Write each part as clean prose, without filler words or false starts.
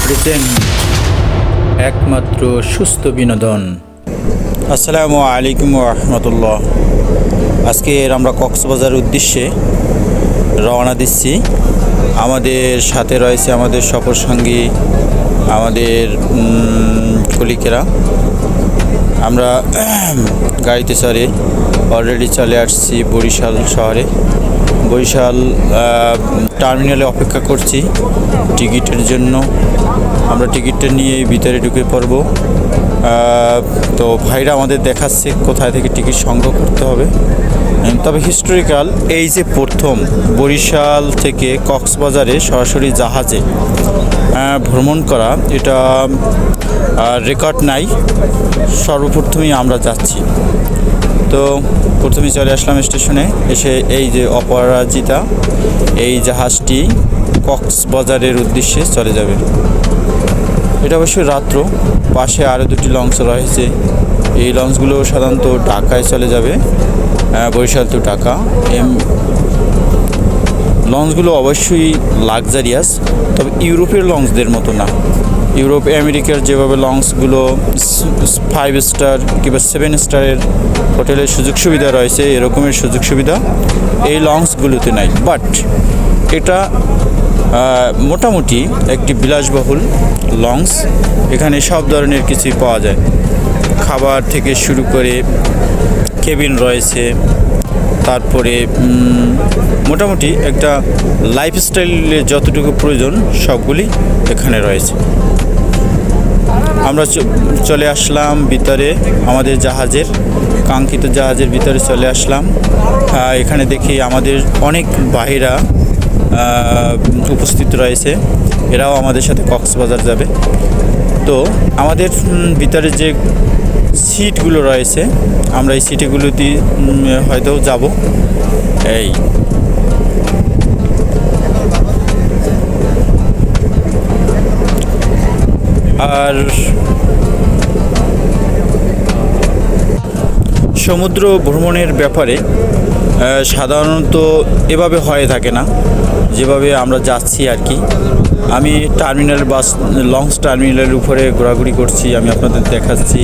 Present একমাত্র সুস্থ বিনোদন। আসসালামু আলাইকুম রহমতুল্লাহ। আজকে আমরা কক্সবাজার উদ্দেশ্যে রওনা দিচ্ছি। আমাদের সাথে রয়েছে আমাদের সফর সঙ্গী, আমাদের কলিকেরা। আমরা গাড়িতে চড়ে অলরেডি চলে আসছি বরিশাল শহরে। বরিশাল টার্মিনালে অপেক্ষা করছি টিকিটের জন্য। আমরা টিকিটটা নিয়ে ভিতরে ঢুকে পড়ব। তো ভাইরা আমাদের দেখাচ্ছে কোথায় থেকে টিকিট সংগ্রহ করতে হবে। তবে হিস্টোরিক্যাল এই যে প্রথম বরিশাল থেকে কক্সবাজারে সরাসরি জাহাজে ভ্রমণ করা, এটা রেকর্ড নাই। সর্বপ্রথমেই আমরা যাচ্ছি। তো প্রথমে চলে আসলাম স্টেশনে। এসে এই যে অপরাজিতা, এই জাহাজটি কক্সবাজারের উদ্দেশ্যে চলে যাবে। এটা অবশ্যই রাত্র। পাশে আরও দুটি লঞ্চ রয়েছে। এই লঞ্চগুলো সাধারণত ঢাকায় চলে যাবে, বরিশাল টু ঢাকা। লঞ্চগুলো অবশ্যই লাক্সারিয়াস, তবে ইউরোপের লঞ্চদের মতো না। ইউরোপ আমেরিকার যেভাবে লঞ্চগুলো 5 স্টার কিংবা 7 স্টারের হোটেলের সুযোগ সুবিধা রয়েছে, এরকমের সুযোগ সুবিধা এই লঞ্চগুলোতে নাই। বাট এটা মোটামুটি একটি বিলাসবহুল লঞ্চ। এখানে সব ধরনের কিছুই পাওয়া যায়, খাবার থেকে শুরু করে কেবিন রয়েছে। তারপরে মোটামুটি একটা লাইফস্টাইলে যতটুকু প্রয়োজন সবগুলি এখানে রয়েছে। আমরা চলে আসলাম ভিতরে, আমাদের জাহাজের কাঙ্ক্ষিত জাহাজের ভিতরে চলে আসলাম। এখানে দেখি আমাদের অনেক ভাইরা উপস্থিত রয়েছে, এরাও আমাদের সাথে কক্সবাজার যাবে। তো আমাদের ভিতরে যে সিটগুলো রয়েছে, আমরা এই সিটগুলোতে হয়তো যাব। এই আর সমুদ্র ভ্রমণের ব্যাপারে সাধারণত এভাবে হয়ে থাকে না, যেভাবে আমরা যাচ্ছি আর কি। আমি টার্মিনাল লঞ্চ টার্মিনালের উপরে ঘোরাঘুরি করছি, আমি আপনাদের দেখাচ্ছি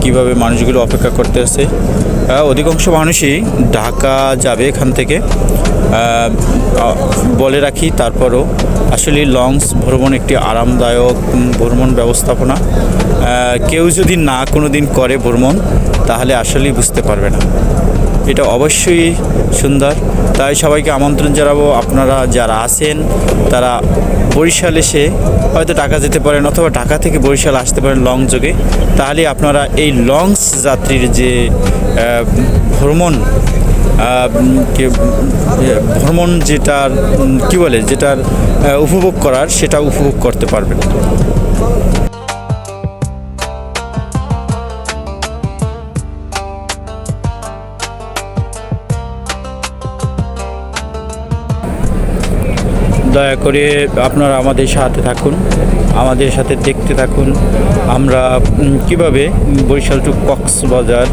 কিভাবে মানুষগুলো অপেক্ষা করতে আছে। অধিকাংশ মানুষই ঢাকা যাবে এখান থেকে, বলে রাখি। তারপরও আসলে লঞ্চ ভ্রমণ একটি আরামদায়ক ভ্রমণ ব্যবস্থাপনা। কেউ যদি না কোনো দিন করে ভ্রমণ, তাহলে আসলেই বুঝতে পারবে না। এটা অবশ্যই সুন্দর। তাই সবাইকে আমন্ত্রণ জানাবো, আপনারা যারা আছেন তারা বরিশাল এসে হয়তো ঢাকা যেতে পারেন, অথবা ঢাকা থেকে বরিশাল আসতে পারেন লঞ্চ যোগে। তাহলে আপনারা এই লঞ্চ যাত্রীর যে ভ্রমণ যেটার কি বলে, যেটার উপভোগ করার, সেটা উপভোগ করতে পারবেন। দয়া করে আপনারা আমাদের সাথে থাকুন, আমাদের সাথে দেখতে থাকুন আমরা কিভাবে বরিশাল টু কক্সবাজার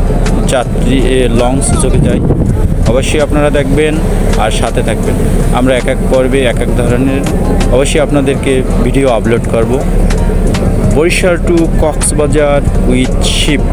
যাত্রী লঞ্চ যোগে যাই। অবশ্যই আপনারা দেখবেন আর সাথে থাকবেন। আমরা এক এক পর্বে এক এক ধরনের অবশ্যই আপনাদেরকে ভিডিও আপলোড করব। Barishal to Cox's Bazar with sheep.